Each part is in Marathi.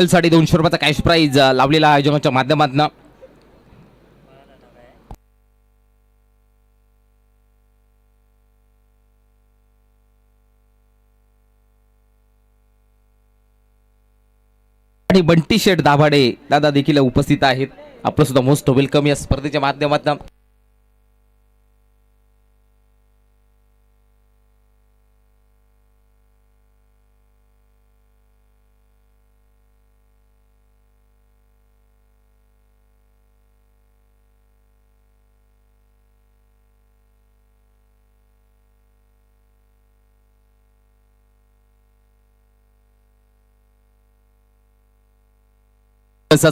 ₹200 कॅश प्राइज लावलेला आयोजकांच्या माध्यमातून. आणि बंटी शेठ दाभाडे दादा देखील उपस्थित आहेत. आपलं सुद्धा मोस्ट वेलकम या स्पर्धेच्या माध्यमातून.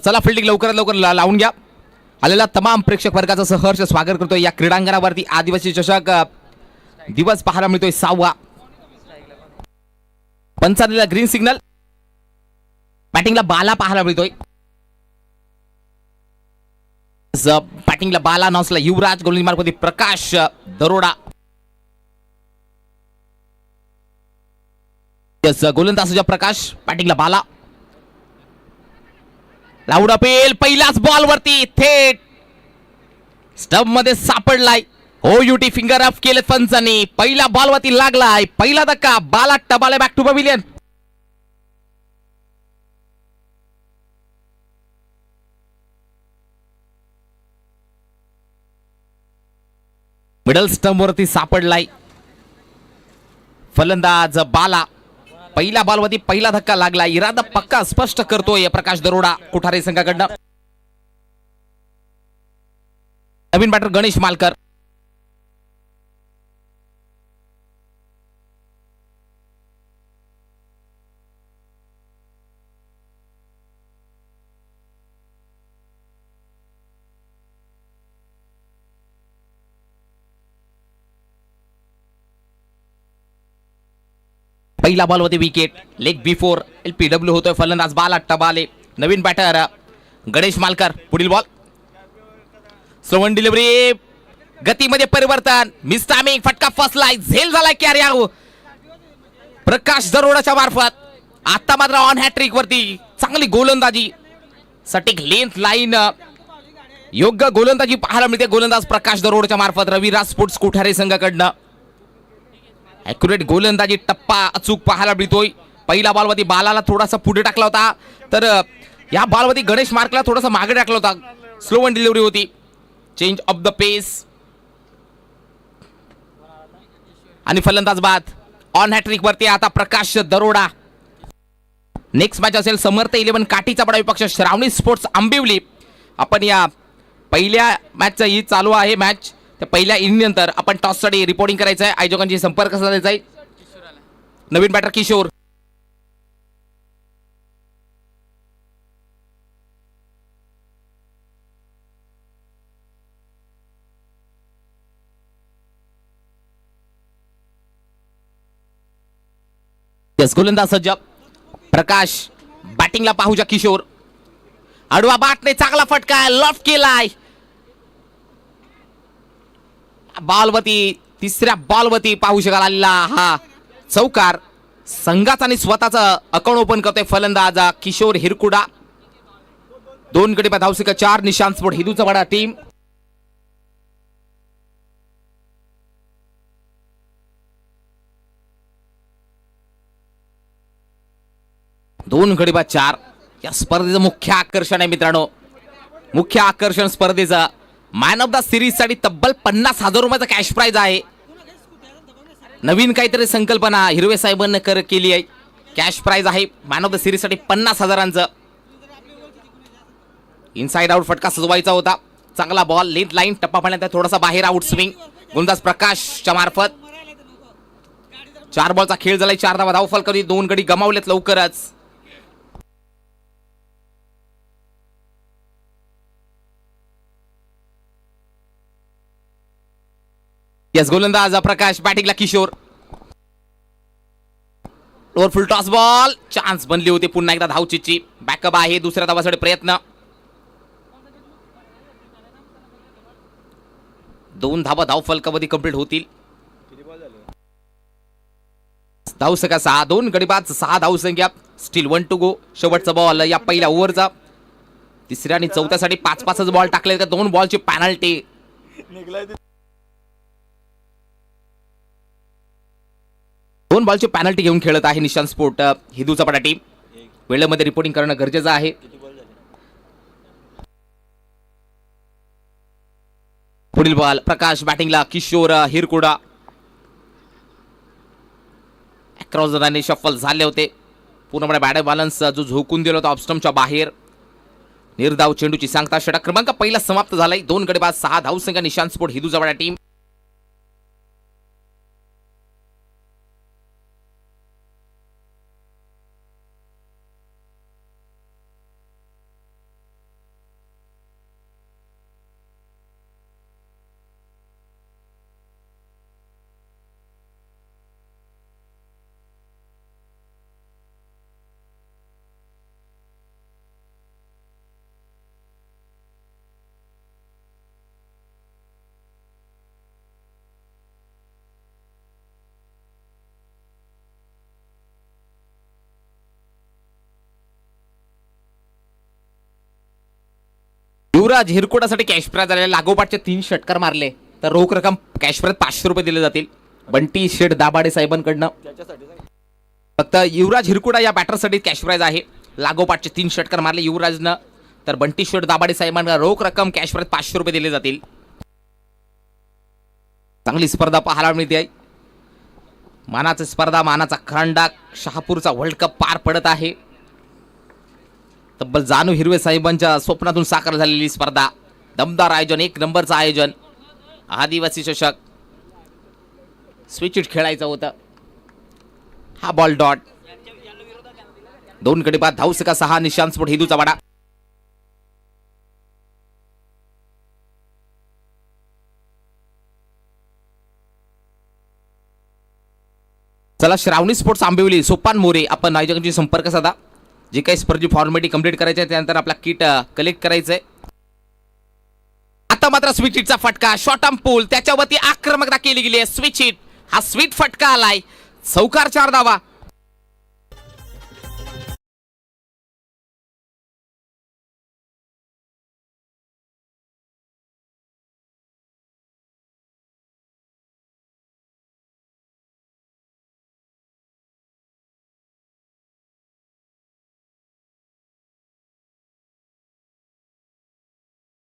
चला फिल्डिंग लवकरात लवकर लावून घ्या. आलेला तमाम प्रेक्षक वर्गाचं सहर्ष स्वागत करतोय या क्रीडांगणावरती. आदिवासी चषक दिवस पाहायला मिळतोय 6वा. पंचांनीला ग्रीन सिग्नल. बॅटिंगला बाला पाहायला मिळतोय. बॅटिंगला बाला, नॉसला युवराज, गोलंदाजी मार्गमध्ये प्रकाश दरोडा. गोलंदाज प्रकाश, बॅटिंगला बाला. लाऊड अपील पहिल्याच बॉल वरती थेट स्टंप मध्ये सापडलाय. हो युटी फिंगर अप केले पंचांनी. पहिल्या बॉल वरती लागलाय. पहिला धक्का. Bala Tabale back to pavilion. Middle stump वरती सापडलाय फलंदाज बाला. पहिल्या बॉलवरती पहिला धक्का लागला. इरादा पक्का स्पष्ट करतोय प्रकाश दरोडा कुठारे संघाकडनं. नवीन बॅटर गणेश मालकर. पहिला बॉल वरती विकेट. लेग बिफोर LPW होतोय. फलंदाज बाला टबाले. नवीन बॅटर गणेश मालकर. पुढील बॉल स्लोवन डिलिव्हरी. गतीमध्ये परिवर्तन. Miss timing. फटका फसलाय. झेल झालाय कॅरी आउट प्रकाश दरोडाच्या मार्फत. आता मात्र ऑन हॅट्रिक वरती चांगली गोलंदाजी. सटीक लेंथ लाईन योग्य गोलंदाजी पाहायला मिळते गोलंदाज प्रकाश दरोडाच्या मार्फत. रविराज स्पोर्ट्स कुठारे संघाकडनं ॲक्युरेट गोलंदाजी. टप्पा अचूक पाहायला मिळतोय. पहिल्या बॉलवरती बालाला थोडासा पुढे टाकला होता, तर या बॉलवरती गणेश मार्कला थोडासा मागे टाकला होता. स्लो वन डिलिव्हरी होती. चेंज ऑफ द पेस आणि फलंदाज बाद. ऑन हॅट्रिक वरती आता प्रकाश दरोडा. नेक्स्ट मॅच असेल समर्थ 11 काठीचा पडा विपक्ष श्रावणी स्पोर्ट्स आंबिवली. आपण या पहिल्या मॅचचा ही चालू आहे मॅच. त्या पहिल्या इनिंग नंतर आपण टॉस साठी रिपोर्टिंग करायचं आहे. आयोजकांशी संपर्क साधायचा आहे. नवीन बॅटर किशोर. गोलंदाज सज्ज प्रकाश. बॅटिंगला पाहूया किशोर. आडवा बाटने चांगला फटका लॉफ्ट केलाय. बॉलवरती तिसऱ्या बॉलवरती पाहू शकाल आलेला हा चौकार. संघाचा आणि स्वतःचा अकाउंट ओपन करतोय फलंदाज किशोर हिरकुडा. 2 गडी बाद धावसिका 4. निशांत स्पोर्ट हिंदूचा बडा टीम. दोन गडी बाद 4. या स्पर्धेचं मुख्य आकर्षण आहे मित्रांनो. मुख्य आकर्षण स्पर्धेचं मॅन ऑफ द सिरीज साठी तब्बल 50,000 रुपयाचा कॅश प्राइज आहे. नवीन काहीतरी संकल्पना हिरवे साहेबांनी केली आहे. कॅश प्राइज आहे मॅन ऑफ द सिरीज साठी 50,000चं. इनसाइड आउट फटका सजवायचा होता. चांगला बॉल. Length line. टप्पा पाण्यात थोडासा बाहेर आउट स्विंग. गोलंदाज प्रकाशच्या मार्फत. 4 बॉलचा खेळ झालाय. 4 धावा धावफल करी. 2 गडी गमावलेत लवकरच. यस गोलंदाज प्रकाश. बॅटिंगला Kishore. Lower full toss ball. Chance बनली होती पुन्हा एकदा धावचीची. बॅकअप आहे. दुसऱ्या धावासाठी प्रयत्न. 2 धावा धाव फलकामध्ये कंप्लीट होतील. धावसंख्या 6, 2 गडी बाद 6 धावसंख्या. Still 1 to go. शेवटचा बॉल या पहिल्या ओव्हरचा. तिसऱ्या आणि चौथ्यासाठी 5-5च बॉल टाकले. 2 बॉलची पेनल्टी. 2 बॉलची पेनल्टी घेऊन खेळत आहे निशांत स्पोर्ट हिंदूचा पडा टीम. वेळेमध्ये रिपोर्टिंग करणं गरजेचं आहे. पुढील बॉल प्रकाश बॅटिंगला. किशोर हिरकुडा क्रॉस रनने शफल झाले होते. पूर्णपणे बॅट बॅलन्स जो झोकून दिला होता ऑफस्टम्पच्या बाहेर. निर्धाव चेंडूची सांगता. षटक क्रमांक पहिला समाप्त झालाय. 2 गडी बाद 6 धावसंख्या निशांत स्पोर्ट हिंदूचा पडा टीम. युवराज हिरकोडासाठी कॅश प्राइज आलेले. लागोपाठचे 3 षटकार मारले तर रोख रक्कम कॅश प्राइज 500 रुपये दिले जातील. बंटी शेठ दाभाडे साहेबांकडनं. फक्त युवराज हिरकुडा या बॅटरसाठी कॅश प्राइज आहे. लागोपाठचे 3 षटकार मारले युवराजनं तर बंटी शेठ दाभाडे साहेबांना रोख रक्कम कॅश प्राइज 500 रुपये दिले जातील. चांगली स्पर्धा पाहायला मिळते आहे. मानाची स्पर्धा, मानाचा खंडा शहापूरचा वर्ल्ड कप पार पडत आहे. तब्बल जानू हिरवे साहेबांच्या स्वप्नातून साकार झालेली स्पर्धा. दमदार आयोजन, 1 नंबरचं आयोजन. आदिवासी चषक. स्विच इट खेळायचं होतं. हा बॉल डॉट. 2 गडी बाद धावसंख्या 6 निशांत स्पोर्ट हिंदूचा वाडा. चला श्रावणी स्पोर्ट्स आंबिवली सोपान मोरे आपण आयोजकांशी संपर्क साधा. जे काही स्पर्धे फॉर्मॅलिटी कंप्लीट करायचे आहे त्यानंतर आपला किट कलेक्ट करायचंय. आता मात्र स्विच हिटचा फटका. शॉर्ट आर्म पूल त्याच्यावरती आक्रमकता केली गेली आहे. Switch hit. हा स्वीट फटका आलाय. चौकार 4 धावा.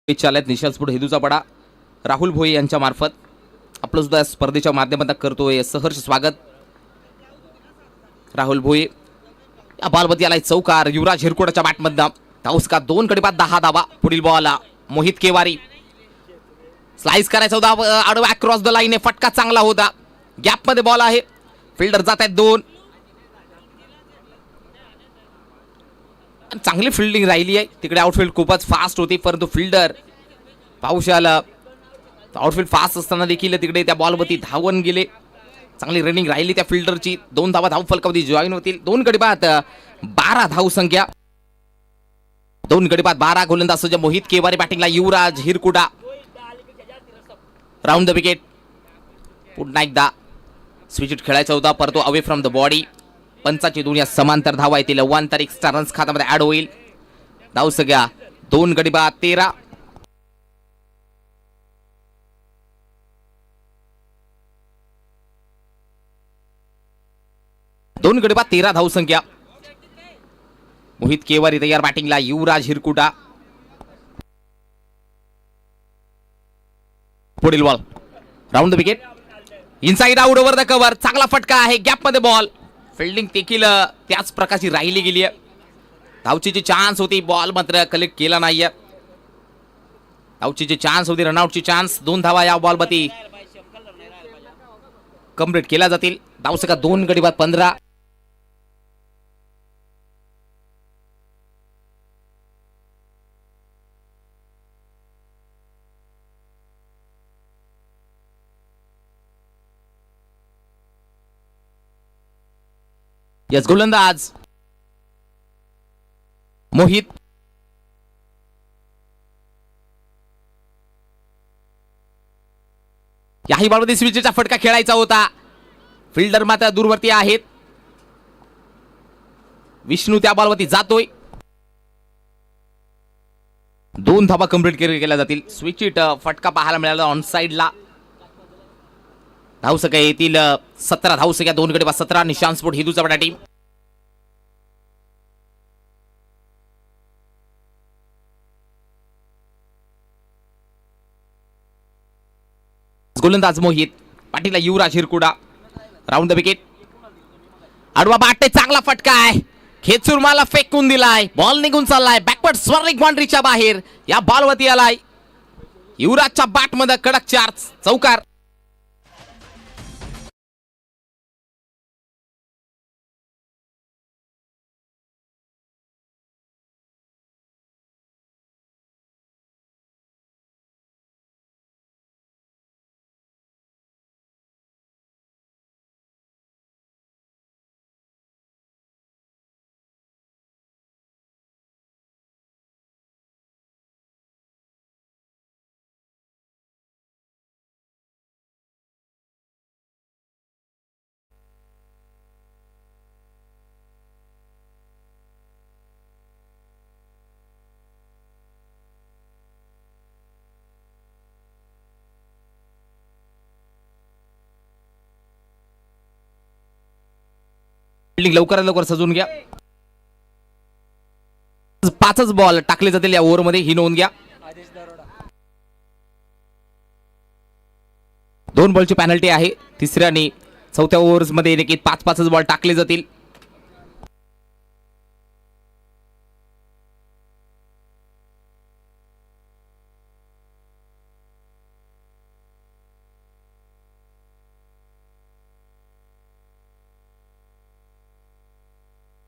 चालत निशांत स्पोर्ट हिंदूचा पडा. राहुल भोये यांच्या मार्फत आपलं सुद्धा स्पर्धेच्या माध्यमातून करतोय सहर्ष स्वागत. राहुल भोये या बॉलवरती आलाय चौकार. युवराज हिरकोडाच्या बॅटमधनं धावसंख्या 2 गडी बाद 10 धावा. पुढील बॉल मोहित केवारी. स्लाइस करायचा होता आडवा क्रॉस द लाईन. फटका चांगला होता. गॅप मध्ये बॉल आहे. फिल्डर जात आहेत 2. चांगली फिल्डिंग राहिली आहे तिकडे. आउटफील्ड खूपच फास्ट होती परंतु फिल्डर पाऊशाल आउटफील्ड फास्ट असताना देखील तिकडे त्या बॉलवरती धावून गेले. चांगली रनिंग राहिली त्या फिल्डरची. 2 धावा धाव फलकावधी जॉईन होतील. 2 गडी बाद 12 धाव संख्या. 2 गडी बाद 12. गोलंदाज मोहित केवारी बॅटिंगला. युवराज हिरकुडा राऊंड द विकेट. पुन्हा एकदा स्विच खेळायचा होता परंतु अवे फ्रॉम द बॉडी. पंचाची दुनिया समांतर धावा येतील. 1 तर एक्स्ट्रा रन्स खात्यामध्ये ऍड होईल. धावसंख्या 2 गडी बाद 13. दोन गडी बाद 13 धावसंख्या. मोहित केवारी तयार बॅटिंगला. युवराज हिरकुटा. पुढील ball round the wicket. Inside out over the cover. चांगला फटका आहे. गॅप मध्ये बॉल. फिल्डिंग देखील त्याच प्रकारची राहिली गेली आहे. धावचीची चान्स होती. बॉल मात्र कलेक्ट केला नाहीये. धावचीची चान्स होती. रनआउटची चान्स. 2 धावा या बॉलवरती कंप्लीट केल्या जातील. धावसंख्या 2 गडी बाद 15. यस गोलंदाज मोहित. याही बॉलमध्ये स्विचचा फटका खेळायचा होता. फिल्डर मात्र दूरवरती आहेत. विष्णू त्या बॉलवरती जातोय. 2 धाबा कंप्लीट केल्या जातील. स्विच इट फटका पाहायला मिळाला ऑन साइडला. धावसंख्या येतील 17 धावसंख्या 2 गडी 17. निशांत स्पोर्ट ही दुसरा टीम. गोलंदाज मोहित पाटीला युवराज हिरकुडा राऊंड द विकेट. आडवा बाटे चांगला फटका आहे. खेचून मला फेकून दिलाय. बॉल निघून चाललाय. बॅकवर्ड स्वर्लिंग बाउंड्रीच्या बाहेर. या बॉलवरती आलाय युवराजच्या बॅट मध्ये कडक चार्ज. चौकार. लवकरात लवकर सजवून घ्या. 5च बॉल टाकले जातील या ओव्हर मध्ये ही नोंद घ्या. 2 बॉलची पॅनल्टी आहे. तिसऱ्या आणि चौथ्या ओव्हर्स मध्ये देखील 5-5च बॉल टाकले जातील.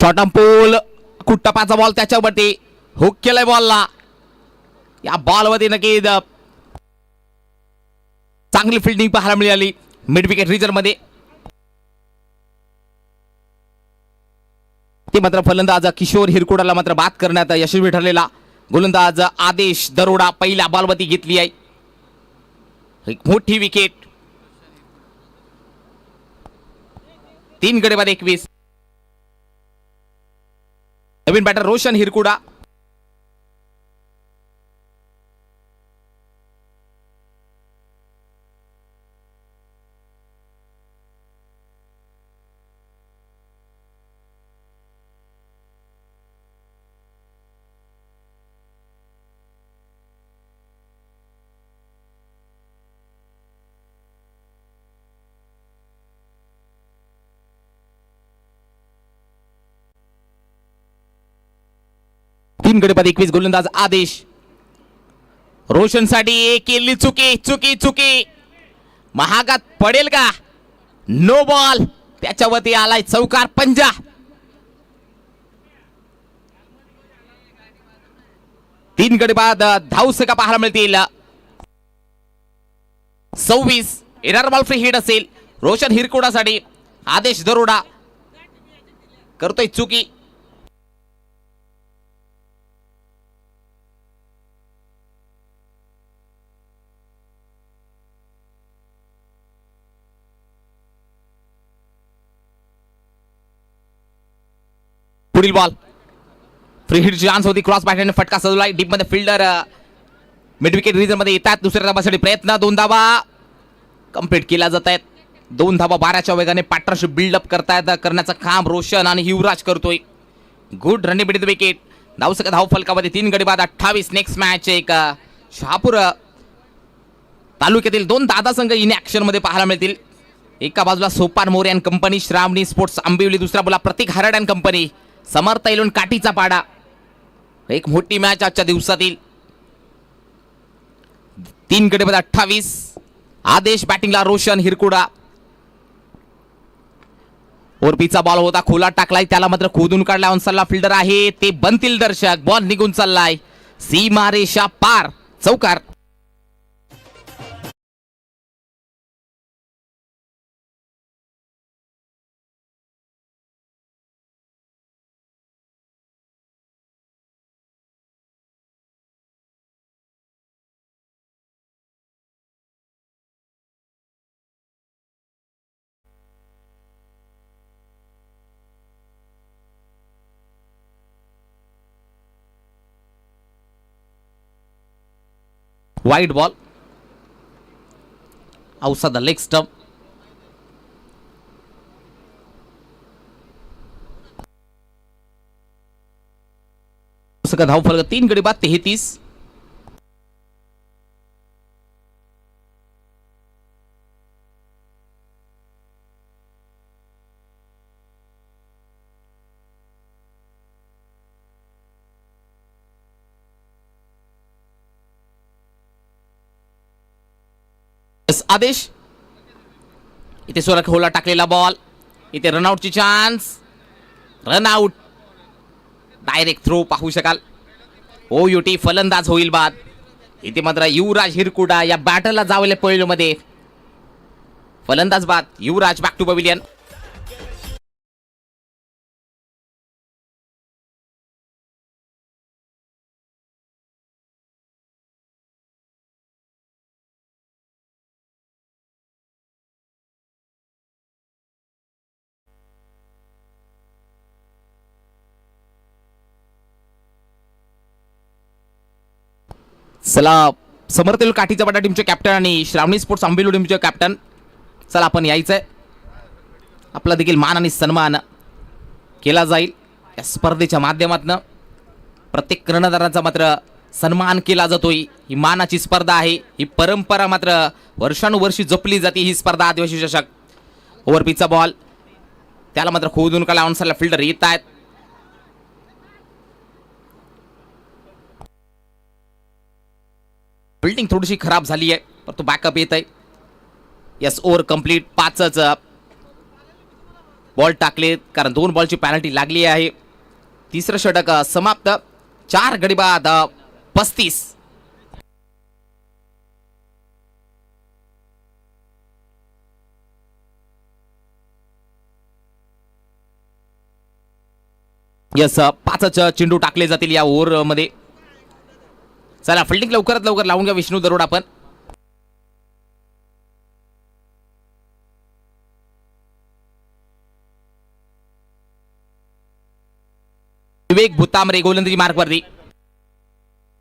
शॉर्ट पोल कुट्टापाचा बॉल त्याच्यावरती हुक केलाय बॉलला. या बॉलवरती नक्की चांगली फिल्डिंग पाहायला मिळाली मिड विकेट रिजन मध्ये. ते मात्र फलंदाज किशोर हिरकुडाला मात्र बाद करण्यात यशस्वी ठरलेला. गोलंदाज आदेश दरोडा पहिल्या बॉलवरती घेतली आहे. एक मोठी विकेट. 3 गडी बाद 21. नवीन बॅटर रोशन हिरकुडा. तीन गडी बाद 21. गोलंदाज आदेश. रोशन साठी केली चुकी चुकी चुकी. महागात पडेल का. No ball. त्याच्यावरती आलाय चौकार. पंजा. तीन गडी बाद धावसंख्या पाहायला मिळतील 26. एरर बॉल फ्री हिट असेल रोशन हिरकुडासाठी. आदेश दरोडा करतोय चुकी. पुढील बॉल फ्री हिट चान्स होती. क्रॉस बॅटने फटका सजवलाय. डीप मध्ये फिल्डर मिड विकेट रिजन मध्ये येतात. दुसऱ्या धाबासाठी प्रयत्न. 2 धाबा कंप्लीट केला जात आहेत. 2 धाबा 12च्या वेगाने पार्टनरशिप बिल्डअप करण्याचं काम रोशन आणि युवराज करतोय. Good running bit the wicket. धावसंख्या धाव फलकामध्ये 3 गडी बाद 28. नेक्स्ट मॅच एक शहापूर तालुक्यातील 2 दादा संघ इन ऍक्शन मध्ये पाहायला मिळतील. एका बाजूला Sopan More and company Shravani sports Ambivli. दुसऱ्या बाजूला प्रतीक हरड अँड कंपनी समर्थ इलोन काठीचा पाडा. एक मोठी मॅच आजच्या दिवसातील. 3 गडी बाद 28. आदेश बॅटिंगला. रोशन हिरकुडा. ओरपीचा बॉल होता खोला टाकलाय. त्याला मात्र खोदून काढलाय. ऑनसलला फिल्डर आहे ते बनतील दर्शक. बॉल निघून चाललाय सीमा रेषा पार. चौकार. Wide ball outside the leg stump. धावफलक 3 गडी बाद 33. आदेश इथे सोलाखोला टाकलेला बॉल, इथे रनआउटची चान्स, रनआउट, डायरेक्ट थ्रो पाहू शकाल. ओयुटी फलंदाज होईल बाद. इथे मात्र युवराज हिरकुडा या बॅटलला जावले पहिल्यामध्ये. फलंदाज बाद. युवराज बॅक टू पवेलियन. चला समर्थेल काठीचा बटा टीमचे कॅप्टन आणि श्रावणी स्पोर्ट्स आंबेलो टीमचे कॅप्टन. चला आपण यायचंय. आपला देखील मान आणि सन्मान केला जाईल या स्पर्धेच्या माध्यमातून. प्रत्येक कर्णधाराचा मात्र सन्मान केला जातोय. ही मानाची स्पर्धा आहे. ही परंपरा मात्र वर्षानुवर्षी जपली जाते ही स्पर्धा. आदिवासी चषक. ओव्हरपिचचा बॉल, त्याला मात्र खोदून काला ऑनसाइडला फिल्डर येत आहेत. बिल्डिंग थोडीशी खराब झाली आहे पण तो बॅकअप येत आहे. Yes, over complete. 5च बॉल टाकले कारण 2 बॉलची पॅनल्टी लागली आहे. तिसरं षटक समाप्त. 4 गडी बाद 35. यस, 5च चेंडू टाकले जातील या ओव्हर मध्ये. चला फिल्डिंग लवकरात लवकर लावून घ्या विष्णू दरोड आपण. विवेक भूतामरे गोलंदाजी मार्कवरती.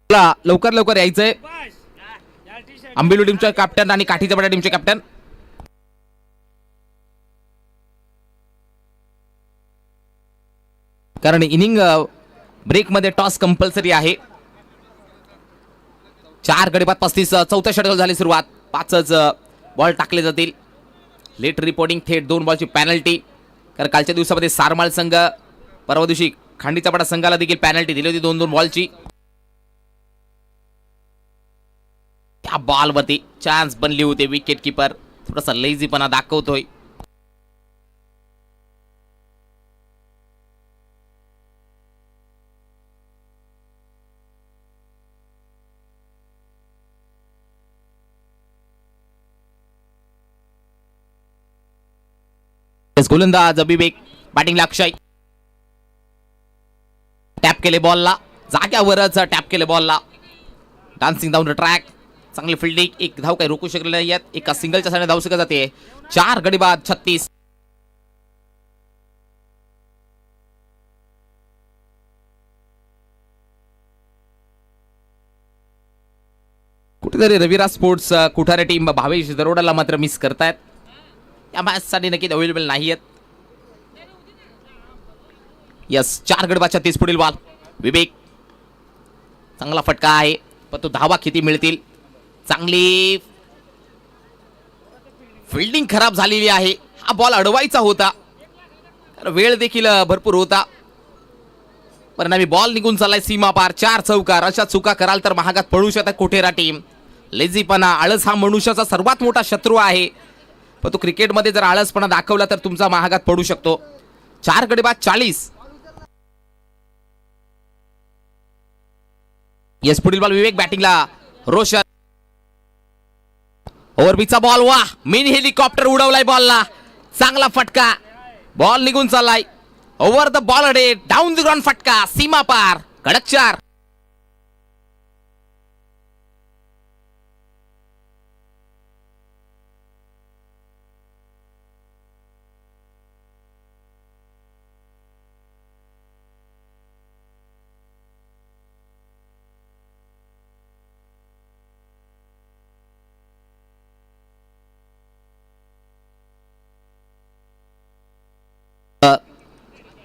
चला लवकर लवकर यायचंय. आंबेलो टीमचे कॅप्टन आणि काठीचा बटा टीमचे कॅप्टन. कारण इनिंग ब्रेक मध्ये टॉस कंपल्सरी आहे. 4 गडी बाद 35. चौथ्या षटकाला झाली सुरुवात. 5च बॉल टाकले जातील. लेट रिपोर्टिंग थेट 2 बॉलची पॅनल्टी. कारण कालच्या दिवसामध्ये सारमाळ संघ, परवा दिवशी खांडीचा पडा संघाला देखील पॅनल्टी दिली होती 2-2 बॉलची. त्या बॉलवरती चान्स बनली होती. विकेट किपर थोडासा लेझीपणा दाखवतोय. गोलंदाज विवेक. बॅटिंगला अक्षय. टॅप केले बॉलला, जाग्यावरच टॅप केले बॉलला. Dancing down the track. चांगली फिल्डिंग. एक धाव काही रोखू शकले नाही आहेत. एका सिंगलच्या साने धाव शकत जाते. 4 गडी बाद 36. कुठेतरी रविराज स्पोर्ट्स कुठारे टीम भावेश दरोडाला मात्र मिस करतायत. या मॅच साठी नक्कीच अवेलेबल नाही आहेत. यस, 4 गडी बाद 36. पुढील बॉल विवेक. चांगला फटका आहे पण तो धावा किती मिळतील. चांगली फिल्डिंग खराब झालेली आहे. हा बॉल अडवायचा होता, वेळ देखील भरपूर होता. परिणामी बॉल निघून चाललाय सीमा पार. 4 चौकार. अशा चुका कराल तर महागात पडू शकतात कोठेरा टीम. लेझीपणा, आळस हा मनुष्याचा सर्वात मोठा शत्रू आहे. पण तो क्रिकेटमध्ये जर आळसपणा दाखवला तर तुमचा महागात पडू शकतो. 4 गडी बाद 40. येस, पुढील बॉल विवेक. बॅटिंगला रोशन. ओव्हरपिचचा बॉल. वा, मिनी हेलिकॉप्टर उडवलाय बॉलला. चांगला फटका. बॉल निघून चाललाय. ओव्हर द बॉल अडे. डाऊन द ग्राउंड फटका. सीमा पार. कडक 4.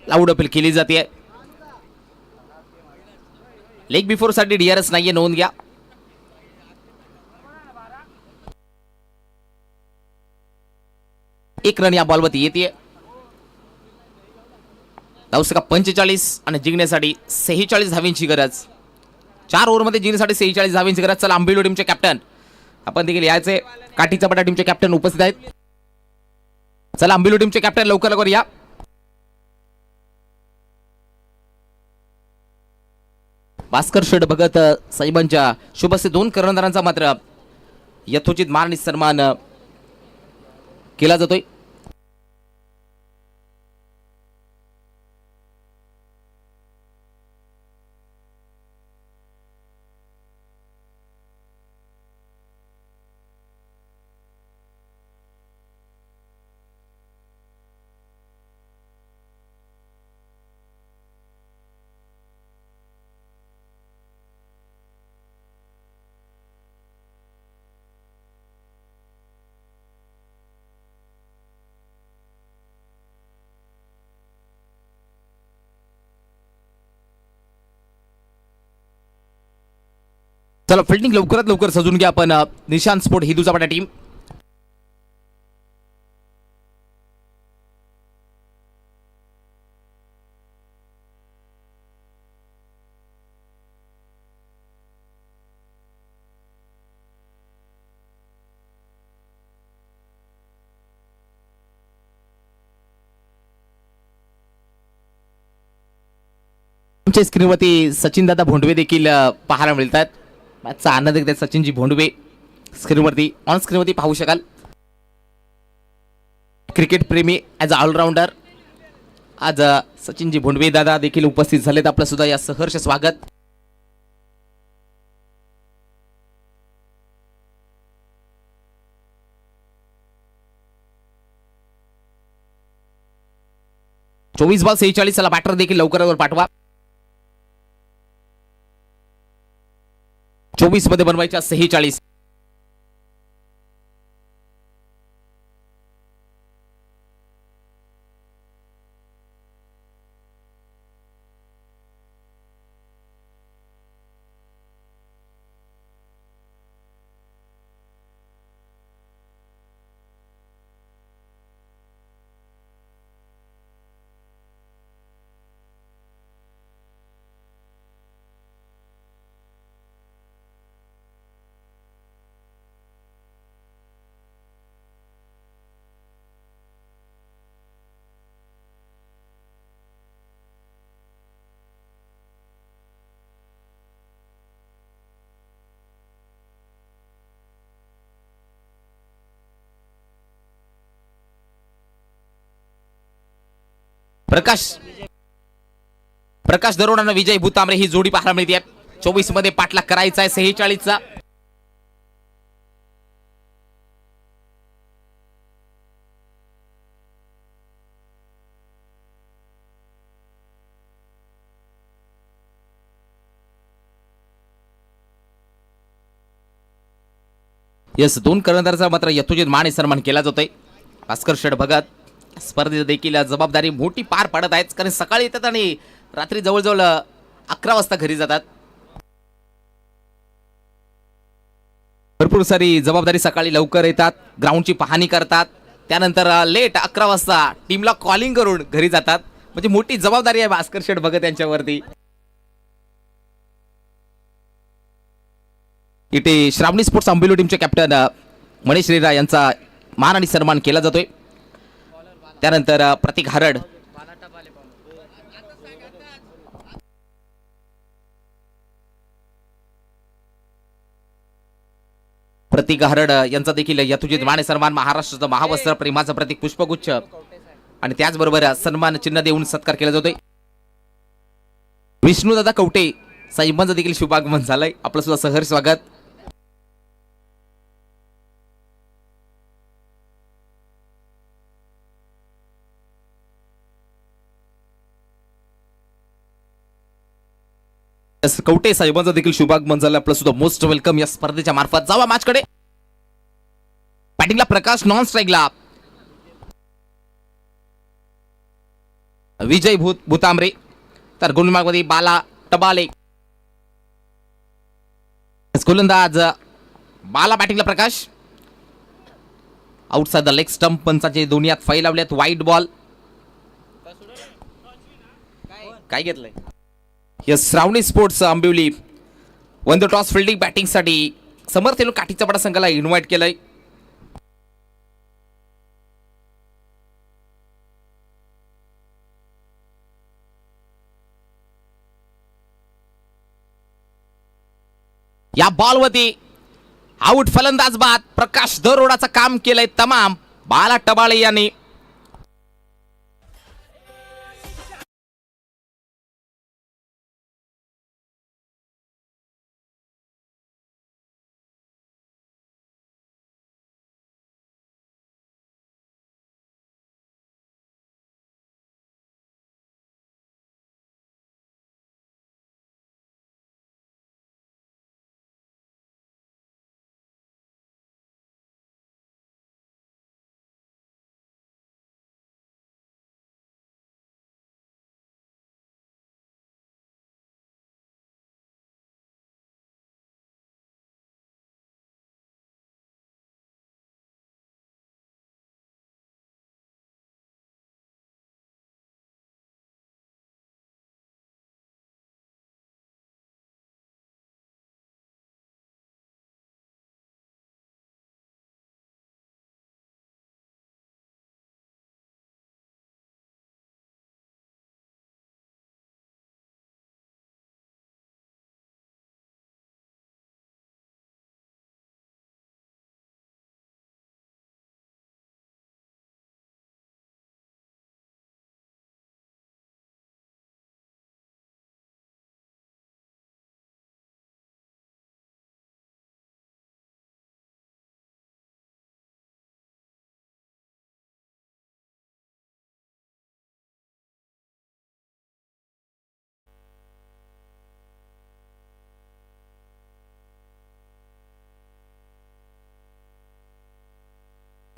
लाऊड अपील केली जाते. लेग बिफोर साठी डीआरएस नाहीये, नोंद घ्या. एक रन या बॉलवरती येते. धावसंख्या 45 आणि जिंकण्यासाठी 46 धावांची गरज. 4 ओव्हरमध्ये जिंकण्यासाठी 46 धावांची गरज. चला आंबिलो टीमचे कॅप्टन आपण देखील यायचे. काठीचा पटा टीमचे कॅप्टन उपस्थित आहेत. चला आंबिलो टीमचे कॅप्टन लवकर लवकर या. भास्कर शेठ भगत साहेबांच्या शुभस्य 2 कर्णधारांचा मात्र यथोचित मान आणि सन्मान केला जातोय. चला फिल्डिंग लवकरात लवकर सजून घ्या आपण. निशांत स्पोर्ट ही दुचापाटा टीम. आमच्या स्क्रीनवरती सचिन दादा भोंडवे देखील पाहायला मिळतात. मॅचचा आनंद घेतात सचिनजी भोंडवे. स्क्रीनवरती ऑन स्क्रीनवरती पाहू शकाल. क्रिकेट प्रेमी ॲज अ ऑलराऊंडर आज सचिनजी भोंडवे दादा देखील उपस्थित झालेत. आपलं सुद्धा या सहर्ष स्वागत. चोवीस बॉल 46. चला बॅटर देखील लवकर पाठवा. 24 मध्ये बनवायच्या 46. प्रकाश दरोडानं विजय भूतांबरे ही जोडी पाहायला मिळते. 24 मध्ये पाठलाग करायचा आहे 46 चा. यस 2 कर्णधारांचा मात्र यथोचित मान सन्मान केला जातोय. भास्कर शेठ भगत स्पर्धेत देखील जबाबदारी मोठी पार पाडत आहेत. कारण सकाळी येतात आणि रात्री जवळजवळ 11 वाजता घरी जातात. भरपूर सारी जबाबदारी. सकाळी लवकर येतात, ग्राउंडची पाहणी करतात, त्यानंतर लेट 11 वाजता टीमला कॉलिंग करून घरी जातात. म्हणजे मोठी जबाबदारी आहे भास्कर शेठ भगत यांच्यावरती. इथे श्रावणी स्पोर्ट्स आंबिलो टीमचे कॅप्टन मनीष रेरा यांचा मान आणि सन्मान केला जातोय. त्यानंतर प्रतीक हरड यांचा देखील यथोचित मान सन्मान. महाराष्ट्राचं महावस्त्र प्रेमाचं प्रतीक पुष्पगुच्छ आणि त्याचबरोबर सन्मान चिन्ह देऊन सत्कार केला जातोय. विष्णुदादा कवटे साहेबांचं देखील शुभागमन झालंय. आपलं सुद्धा सहर्ष स्वागत. कवटे साहेबांचं देखील शुभागमन झालं. आपलं सुद्धा मोस्ट वेलकम या स्पर्धेच्या मार्फत. जावा मॅच कडे. बॅटिंगला प्रकाश, नॉन स्ट्राईकला विजय भूतांबरे, तर गोलंदाजमध्ये बाला टबाले. गोलंदाज बाला बॅटिंगला Prakash. Outside the leg stump, पंचाचे दोन्ही हात फैलावलेत. वाईट बॉल. काय घेतलंय? Yes, Shravani sports Ambivali won the toss fielding बॅटिंगसाठी समर्थ येलो काठीचा बडा संघाला इन्व्हाइट केलंय. या बॉलवरती आउट फलंदाज बाद. प्रकाश दरोडाचं काम केलंय तमाम. बाला टबाळे यांनी.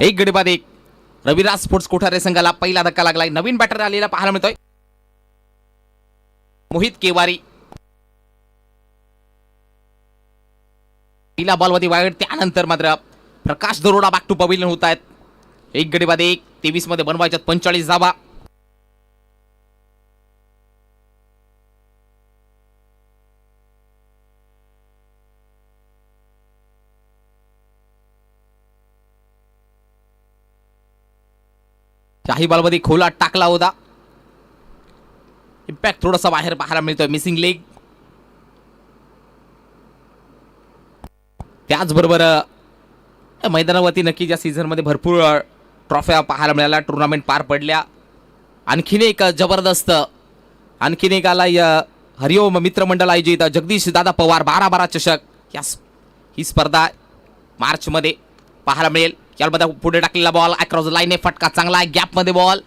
एक गडी बाद एक. रविराज स्पोर्ट्स कोठारे संघाला पहिला धक्का लागलाय. नवीन बॅटर आलेला पाहायला मिळतोय. मोहित केवारी. पहिला बॉलवरती वाईड. त्यानंतर मात्र प्रकाश दरोडा बॅक टू पवेलियन होत आहेत. एक गडी बाद एक. 23 मध्ये बनवायच्यात 45 धावा. काही बॉलमध्ये खोला टाकला होता. इम्पॅक्ट थोडासा बाहेर पाहायला मिळतोय. Missing leg. त्याचबरोबर मैदानावरती नक्कीच या सीझन मध्ये भरपूर ट्रॉफ्या पाहायला मिळाल्या. टुर्नामेंट पार पडल्या. आणखीन एक जबरदस्त आणखीन एक आला हरिओम मित्रमंडळ आयोजित जगदीश दादा पवार 12-12 चषक. ही स्पर्धा मार्च मध्ये पाहायला मिळेल. यामध्ये पुढे टाकलेला बॉल अक्रॉस लाईन. फटका चांगला आहे. गॅप मध्ये बॉल.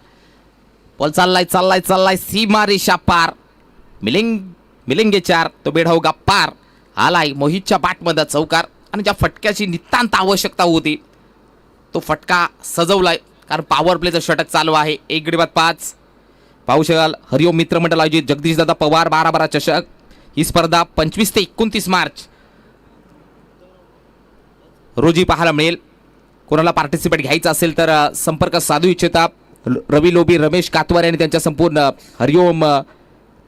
बॉल चाललाय सीमा रेषा पार. मिलिंगे 4 तो बेढावगा पार. आलाय मोहितच्या बॅटमध्ये चौकार. आणि ज्या फटक्याची नितांत आवश्यकता होती तो फटका सजवलाय. कारण पॉवर प्लेचं षटक चालू आहे. एक गडी बाद 5. पाहू शकाल हरिओम मित्रमंडळ आयोजित जगदीश दादा पवार 12-12 चषक. ही स्पर्धा 25 ते 29 मार्च रोजी पाहायला मिळेल. कोणाला पार्टिसिपेट घ्यायचं असेल तर संपर्क साधू इच्छिता रवी लोबी रमेश कातवारे आणि त्यांच्या संपूर्ण हरिओम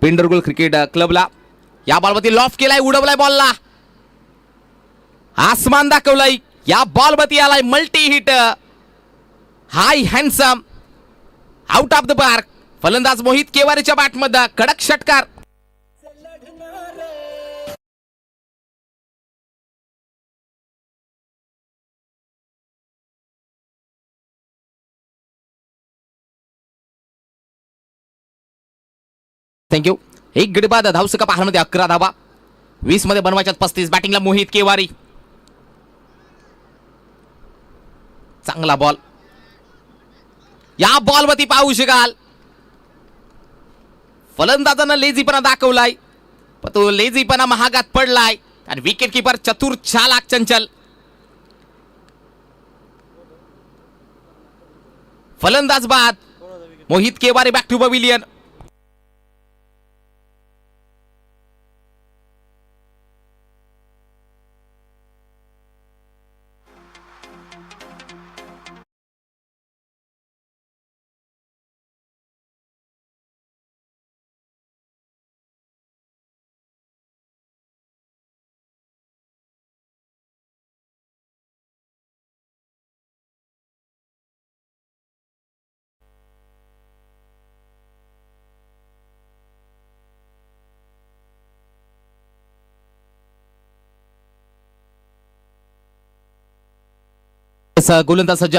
पेंडरगुल क्रिकेट क्लबला. या बॉलवरती लॉफ केलाय. उडवलाय बॉलला. आसमान दाखवलाय. या बॉलवरती आलाय multi hit. High handsome out of the park. फलंदाज मोहित केवारीच्या बॅटमध्ये कडक षटकार. थँक्यू. एक गडी बाद धावसका पाहण्यामध्ये 11 धावा. 20 मध्ये बनवायच्यात 35. बॅटिंगला मोहित केवारी. चांगला बॉल. या बॉलवरती पाहू शकाल फलंदाजानं लेझीपणा दाखवलाय. पण तो लेझीपणा महागात पडलाय. आणि विकेट किपर चतुर चालाक चंचल. फलंदाज बाद. मोहित केवारी बॅक टू पवेलियन. यस गोलंदाज सज्ज.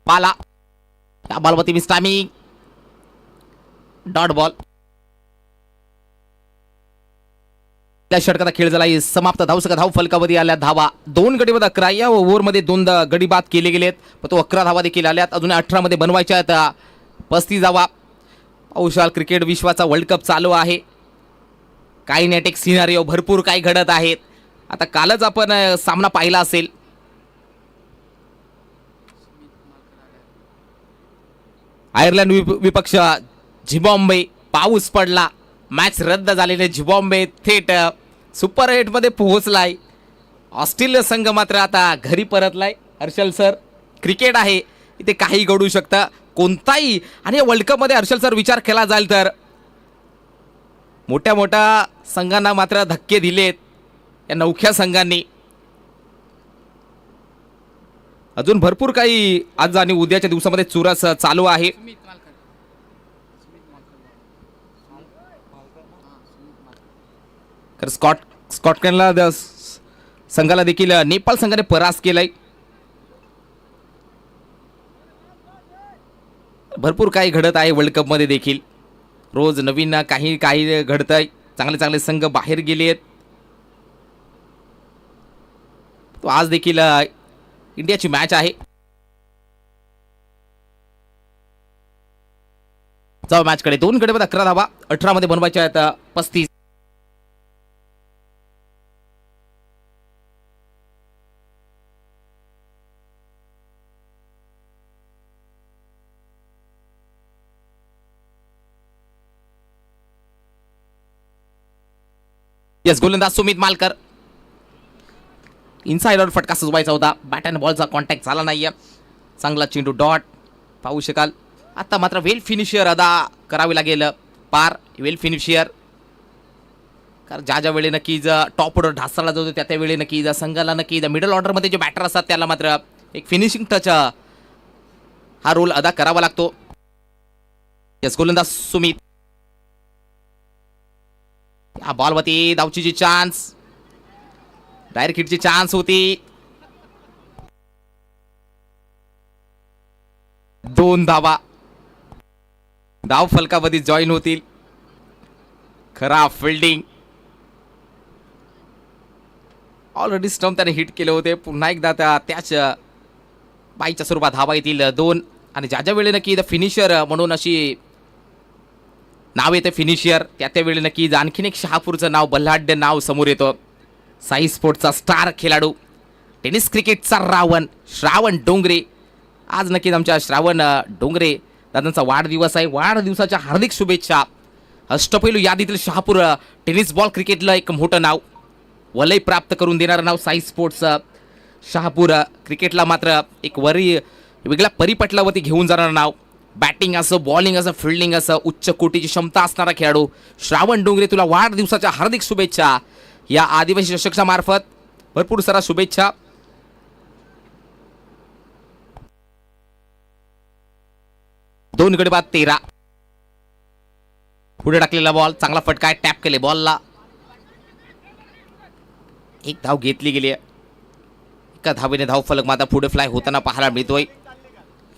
बाला या बॉलवरती मिस टायमिंग. Dot ball. त्या षटकाचा खेळ झाला समाप्त. धावसंख्या धाव फलकावरती आल्या धावा 2 गडी बाद 11. या ओव्हरमध्ये 2 गडी बाद केले गेलेत, पण तो 11 धावा देखील आल्यात. अजून 18 मध्ये बनवायच्या आहेत 35 धावा. औषाल क्रिकेट विश्वाचा वर्ल्ड कप चालू आहे. कायनेटिक सिनारिओ भरपूर काही घडत आहेत. आता कालच आपण सामना पाहिला असेल. आयर्लंड विपक्ष झिम्बाब्वे. पाऊस पडला, मॅच रद्द झालेले. झिम्बाब्वे थेट सुपर 8 मध्ये पोहोचलाय. ऑस्ट्रेलिया संघ मात्र आता घरी परतलाय. हर्षल सर, क्रिकेट आहे, इथे काही घडू शकतं कोणताही. आणि या वर्ल्ड कप मध्ये हर्षल सर विचार केला जाईल तर मोठ्या मोठ्या संघांना मात्र धक्के दिलेत या नवख्या संघांनी. अजून भरपूर काही आज आणि उद्याच्या दिवसामध्ये चुरस चालू आहे. स्कॉटलंडला संघाला देखील नेपाळ संघाने परास्त केलाय. भरपूर काही घडत आहे वर्ल्ड कप मध्ये देखील. रोज नवीन काही काही घडत आहे. चांगले चांगले संघ बाहेर गेले आहेत. तो आज देखील इंडियाची मॅच आहे. जाऊ मॅच कडे. 2 गडी बाद 11 धावा 18 मध्ये बनवायच्या आहेत 35. यस गोलंदाज सुमित मालकर. इनसाइडर फटका सुजवायचा होता. बॅट अँड बॉलचा कॉन्टॅक्ट झाला नाहीये. चांगला चेंडू डॉट पाहू शकाल. आता मात्र वेल फिनिशियर अदा करावी लागेल. पार वेल फिनिशियर. कारण ज्या वेळी नक्कीच टॉप ऑर्डर ढासळला जातो त्या वेळी नक्कीच संघाला नक्कीच मिडल ऑर्डरमध्ये जे बॅटर असतात त्याला मात्र एक फिनिशिंग टच हा रोल अदा करावा लागतो. यस गोलंदाज सुमित. या बॉलवरती धावची चान्स. डायरेक्ट हिटची चान्स होती. 2 धावा धाव फलकावरती जॉईन होतील. खराब फिल्डिंग. ऑलरेडी स्टंप त्याने हिट केले होते. पुन्हा एकदा त्याच बाईच्या स्वरूपात धावा येतील 2. आणि ज्या वेळी नक्की फिनिशर म्हणून अशी नाव येतं फिनिशियर त्या वेळी नक्की आणखीन एक शहापूरचं नाव बल्हाढ्य नाव समोर येतं. साई स्पोर्ट्सचा स्टार खेळाडू, टेनिस क्रिकेटचा रावण श्रावण डोंगरे. आज नक्कीच आमच्या श्रावण डोंगरे दादांचा वाढदिवस आहे. वाढदिवसाच्या हार्दिक शुभेच्छा. अष्टपैलू यादीतील शहापूर टेनिस बॉल क्रिकेटला एक मोठं नाव, वलय प्राप्त करून देणारं नाव साई स्पोर्ट्स शहापूर क्रिकेटला मात्र एक वेगळ्या परिपटलावरती घेऊन जाणारं नाव. बॅटिंग असं, बॉलिंग असं, फिल्डिंग असं उच्च कोटीची क्षमता असणारा खेळाडू श्रावण डोंगरे, तुला वाढदिवसाच्या हार्दिक शुभेच्छा. या आदिवासी चषकच्या मार्फत भरपूर सारा शुभेच्छा. दोन गडी बाद 13. पुढे टाकलेला बॉल चांगला फटका, टॅप केले बॉलला. एक धाव घेतली गेली. एका धावेने धाव फलक माता पुढे फ्लाय होताना पाहायला मिळतोय.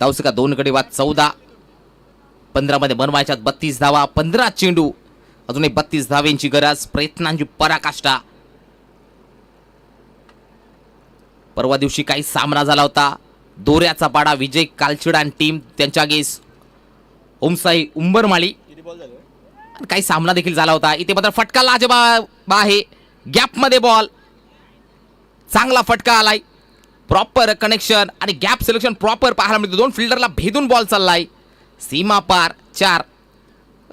धावसंख्या 2 गडी बाद 14. 15 मध्ये बनवायच्यात 32 धावा. 15 चेंडू, अजून एक 32 धावेंची गरज. प्रयत्नांची पराकाष्ठा. परवा दिवशी काही सामना झाला होता. दोऱ्याचा पाडा विजय कालचिडा आणि टीम त्यांच्या गेस ओमसाई उंबरमाळी काही सामना देखील झाला होता. इथे मात्र फटका लाजवाब आहे. गॅप मध्ये बॉल, चांगला फटका आलाय. प्रॉपर कनेक्शन आणि गॅप सिलेक्शन प्रॉपर पाहायला मिळतो. 2 फिल्डरला भेदून बॉल चाललाय. सीमा पार 4.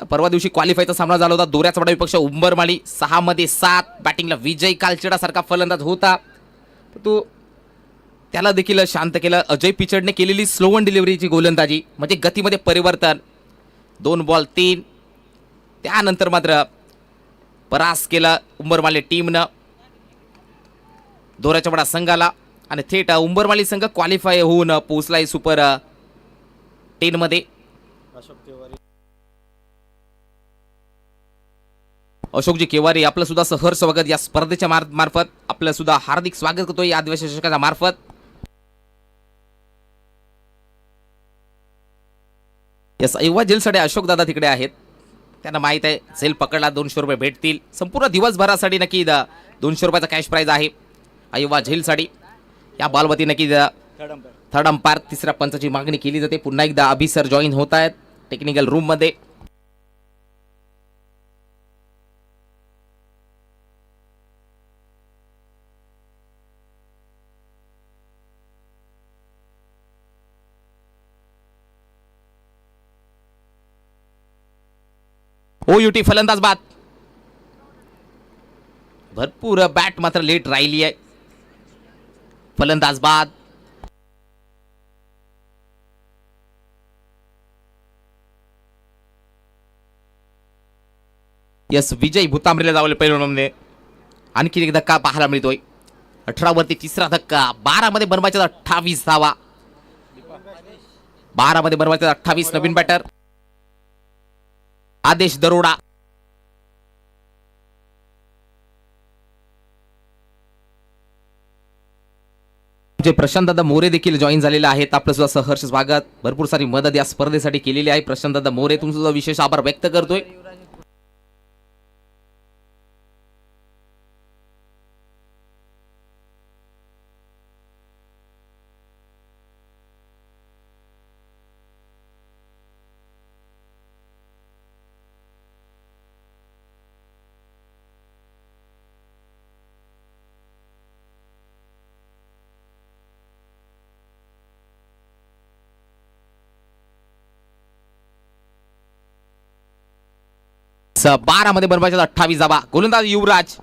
परवा दिवशी क्वालिफायचा सामना झाला होता. दोऱ्याचा पाडा विपक्ष उंबरमाळी 6 मध्ये 7. बॅटिंगला विजय कालचिडा सारखा फलंदाज होता, तो त्याला देखील शांत केलं. अजय पिचडने केलेली स्लो वन डिलिव्हरीची गोलंदाजी म्हणजे गतीमध्ये परिवर्तन. 2 बॉल 3. त्यानंतर मात्र परास केला उंबरमाळी टीमनं दोऱ्याच्या पाडा संघाला आणि थेट उंबरमाळी संघ क्वालिफाय होऊन पोहोचलाय सुपर 10 मध्ये. अशोकजी केवारी आपलं सुद्धा सहर्ष स्वागत या स्पर्धेच्या मार्फत. आपलं सुद्धा हार्दिक स्वागत करतोय या आदिवासी चषकाच्या मार्फत. यस, अय्वा जेलसाठी अशोक दादा तिकडे आहेत. त्यांना माहित आहे सेल पकडला 200 रुपये भेटतील. संपूर्ण दिवसभरासाठी नक्की 200 रुपयाचा कॅश प्राइज आहे अय्वा झेलसाठी. या बॉलवरती नक्की थर्ड अंपायर तिसऱ्या पंचाची मागणी केली जाते. पुन्हा एकदा अभि सर जॉईन होत आहेत टेक्निकल रूम मध्ये. ओयूटी फलंदाज बाद. भरपूर बॅट मात्र लेट राहिली आहे. फलंदाज बाद. यस, विजय भूतांबरेला जावले पैलवानमध्ये. आणखी एक धक्का पाहायला मिळतोय. 18 वरती तिसरा धक्का. 12 मध्ये बनवायचा 28 धावा. 12 मध्ये बनवायचा 28. नवीन बॅटर आदेश दरोडा. जे प्रशांतदादा मोरे देखील जॉईन झालेले आहेत. आपलं सुद्धा सहर्ष स्वागत. भरपूर सारी मदत या स्पर्धेसाठी केलेली आहे. प्रशांतदादा मोरे, तुमचा सुद्धा विशेष आभार व्यक्त करतोय. बारा मध्ये बनवायच्या 28 धावा. गोलंदाज युवराज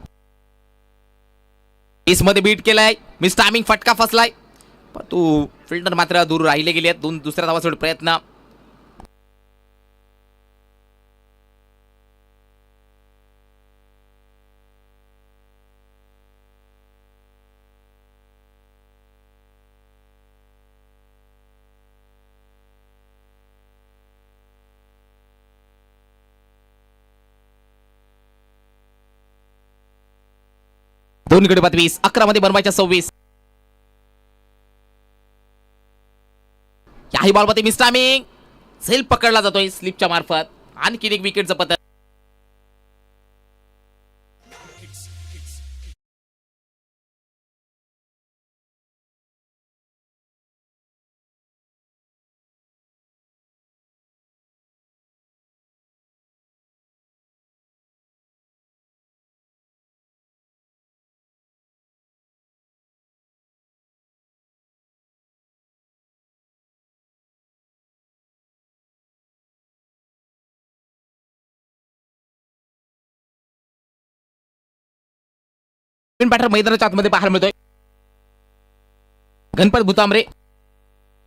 एस मध्ये बीट केलाय. मिस टायमिंग फटका फसलाय. तू फिल्डर मात्र दूर राहिले गेले. दुसऱ्या धावासाठी प्रयत्न. दोन गडी बाद 20. 11 मध्ये बनवायच्या 26. याही बॉलमध्ये मिस टायमिंग. सेल पकडला जातोय स्लिपच्या मार्फत. आणखी एक विकेटचं पतन. बॅटर मैदानाच्या आतमध्ये पाहायला मिळतोय. गणपत भूतांबरे.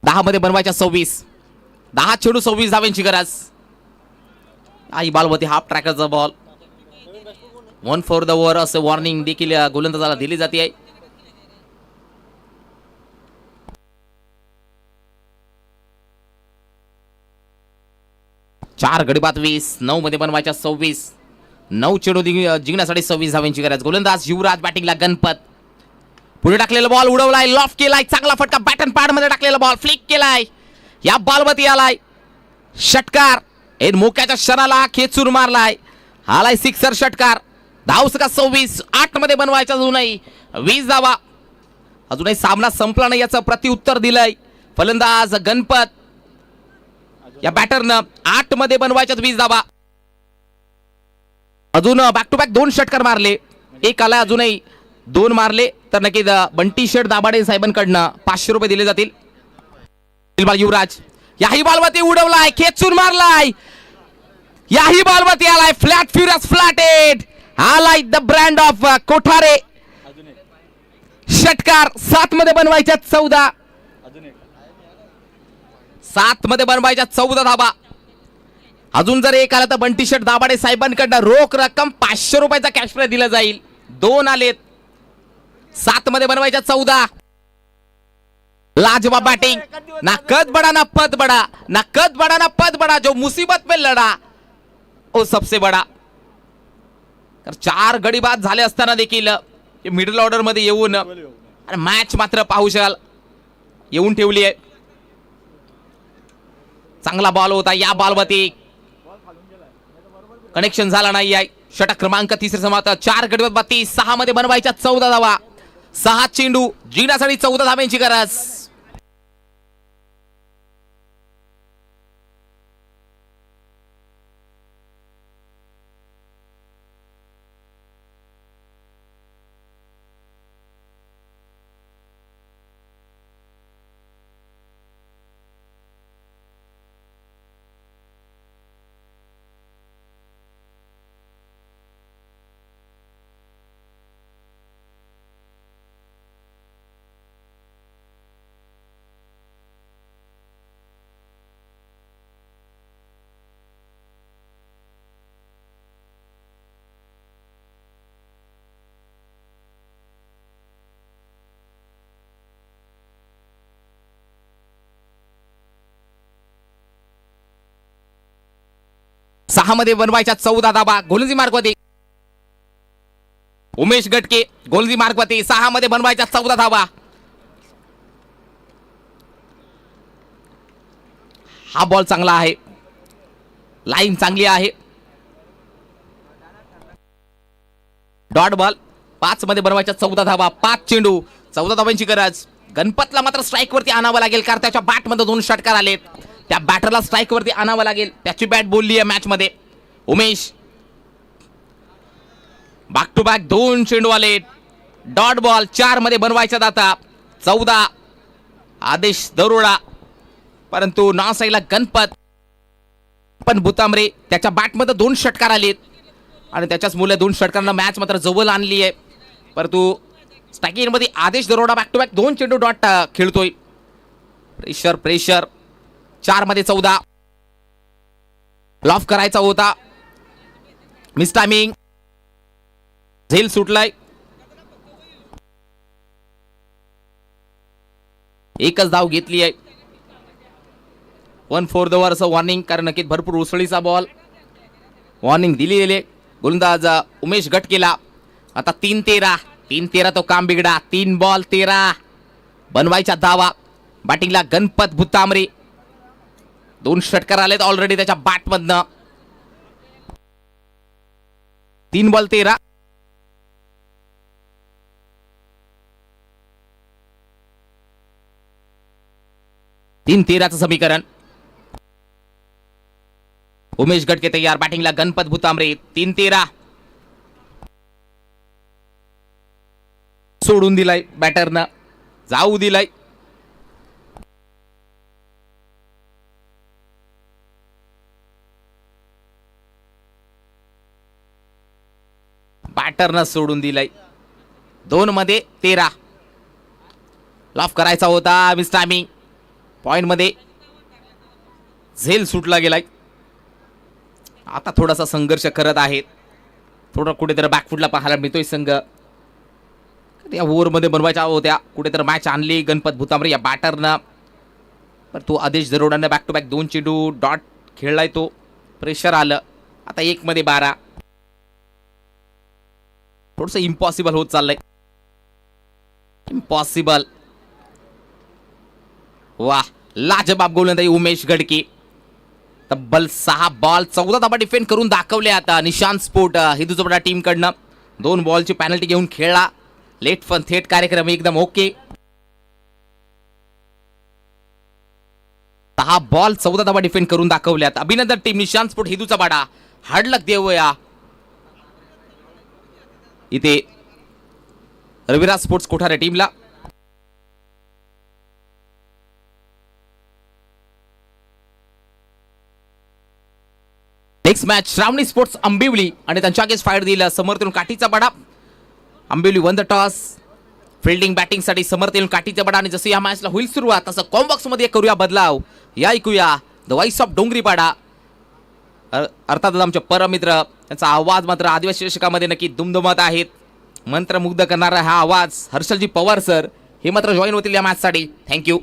10 मध्ये बनवायच्या 26. 10 चेंडू 26 धाव्यांची गरज. आई बॉलवरती हाफ ट्रॅकरचा बॉल. 1 फॉर द ओव्हर असे वॉर्निंग देखील गोलंदाजाला दिली जाते आहे. चार गडी बाद 20. 9 मध्ये बनवायच्या 26. 9 चेंडू जिंकण्यासाठी 26 धाव्यांची गरज. गोलंदाज युवराज. बॅटिंगला गणपत. पुढे टाकलेला बॉल उडवलाय. लॉफ्ट केलाय. चांगला फटका. बॅट अँड पॅड मध्ये टाकलेला बॉल फ्लिक केलाय. या बॉलवरती आलाय षटकार. मोक्याच्या क्षणाला खेचून मारलाय. आलाय सिक्सर षटकार. धावसका 26. 8 मध्ये बनवायच्या अजूनही 20 धावा. अजूनही सामना संपला नाही याचं प्रत्युत्तर दिलंय फलंदाज गणपत. या बॅटरनं 8 मध्ये बनवायच्या 20 धावा. अजून बॅक टू बॅक 2 षटकार मारले. एक आलाय. अजूनही 2 मारले तर नक्की बंटी शेठ दाभाडे साहेबांकडनं 500 रुपये दिले जातील. युवराज. याही बॉलवरती उडवलाय. खेचून मारलाय. याही बॉलवरती आलाय फ्लॅट फ्युरियस फ्लॅटेड. आलाय द ब्रँड ऑफ कोठारे. षटकार. 7 मध्ये बनवायच्या 14. 7 मध्ये बनवायच्या 14 धाबा. अजून जर एक आला तर बंटी शेठ दाभाडे साहेबांकडनं रोख रक्कम 500 रुपयाचा कॅश प्राइज दिला जाईल. 2 आलेत. 7 मध्ये बनवायच्या 14. लाजवाब बैटिंग. ना कद बड़ा ना पद बड़ा. ना कद बड़ा ना पद बड़ा. जो मुसीबत में लड़ा वो सबसे बड़ा. 4 गडी बाद झाले असताना देखील मिडल ऑर्डर मध्ये येऊन मॅच मात्र पाहू शकाल येऊन ठेवली आहे. चांगला बॉल होता, या बॉलवरती कनेक्शन झाला नाही आहे. षटक क्रमांक 3 समाप्त. 4 गडी 32, 6 मध्ये बनवायच्या 14 धावा. 6 चेंडू जिंकण्यासाठी 14 धाव्यांची गरज. सहा मध्ये बनवायच्या 14 धावा. गोलंदाजी मार्गवरती उमेश गटके. गोलंदाजी मार्गवरती 6 मध्ये बनवायच्या 14 धावा. हा बॉल चांगला आहे, लाईन चांगली आहे. Dot ball. 5 मध्ये बनवायच्या 14 धावा. 5 चेंडू 14 धावांची गरज. गणपतला मात्र स्ट्राईक वरती आणावं लागेल, कारण त्याच्या बॅट मध्ये 2 षटकार आलेत. त्या बॅटरला स्ट्राईक वरती आणावं लागेल. त्याची बॅट बोलली आहे मॅच मध्ये. उमेश बॅक टू बॅक 2 चेंडू आले. Dot ball. 4 मध्ये बनवायचा दाता. 14 आदेश दरोडा, परंतु नासाईला गणपत. पण भुतांबरे त्याच्या बॅट मध्ये 2 षटकार आलेत आणि त्याच्याच मुले 2 षटकांना मॅच मात्र जवळ आणली आहे. परंतु स्ट्रायकिंग मध्ये आदेश दरोडा बॅक टू बॅक 2 चेंडू डॉट खेळतोय. Pressure pressure. 4 मध्ये 14. लॉफ करायचा होता, मिस टायमिंग. झेल सुटलाय. एकच धाव घेतली आहे. 1 फॉर द ओव्हर असं वॉर्निंग, कारण नक्कीच भरपूर उसळीचा बॉल. वॉर्निंग दिली गेले. गोलंदाज उमेश गटकेला. आता 3-13. 3-13 तो काम बिघडा. 3 बॉल 13 बनवायच्या धावा. बॅटिंगला गणपत भुतांबरे. 2 षटकार आलेत ऑलरेडी त्याच्या बॅट मधनं. 3 बॉल 13. तीन 13चं समीकरण. उमेश गटके तयार. बॅटिंगला गणपत भुतांबरे. 3-13. सोडून दिलाय बॅटरनं, जाऊ दिलाय. बॅटरनं सोडून दिलाय. 2 मध्ये 13. लॉफ करायचा होता, मिस टायमिंग. पॉइंट मध्ये झेल सुटला गेलाय. आता थोडासा संघर्ष करत आहेत. थोडं कुठेतरी बॅकफुटला पाहायला मिळतोय संघ. या ओव्हरमध्ये बनवायच्या होत्या, कुठेतरी मॅच आणली गणपत भुतांबरे या बॅटरनं. पण तो आदेश दरोडानं बॅक टू बॅक 2 चेंडू डॉट खेळलाय. तो प्रेशर आलं. आता 1 मध्ये 12. थोडस इम्पॉसिबल होत चाललंय. इम्पॉसिबल. वाह, लाजबाब गोलंदाजी उमेश गडके. तब्बल 6 बॉल 14 धावा डिफेंड करून दाखवले. आता निशांत स्पोर्ट हिंदुजा टीम कडनं 2 बॉलची पॅनल्टी घेऊन खेळला. लेट फन थेट कार्यक्रम एकदम ओके. 6 बॉल 14 धावा डिफेंड करून दाखवल्यात. अभिनंदन टीम निशांत स्पोर्ट हिंदुजा बाडा. हार्ड लक देऊया इथे रविराज स्पोर्ट्स कोठारे टीमला. Next match Shravani sports Ambivali आणि त्यांच्या अगेन्स्ट फायर दिला समर्थन काठीचा बडा. Ambivali won the toss. Fielding batting साठी समर्थन काठीचा बडा. आणि जसं या मॅचला होईल सुरुवात तसं कॉम्बॉक्स मध्ये करूया बदलाव. या ऐकूया द व्हॉइस ऑफ डोंगरीपाडा. अर्थातच आमचे परमित्र, त्यांचा आवाज मात्र आदिवासी दशकामध्ये नक्की दुमदुमत आहेत. मंत्रमुग्ध करणारा हा आवाज हर्षलजी पवार सर हे मात्र जॉईन होतील या मॅच साठी. थँक्यू.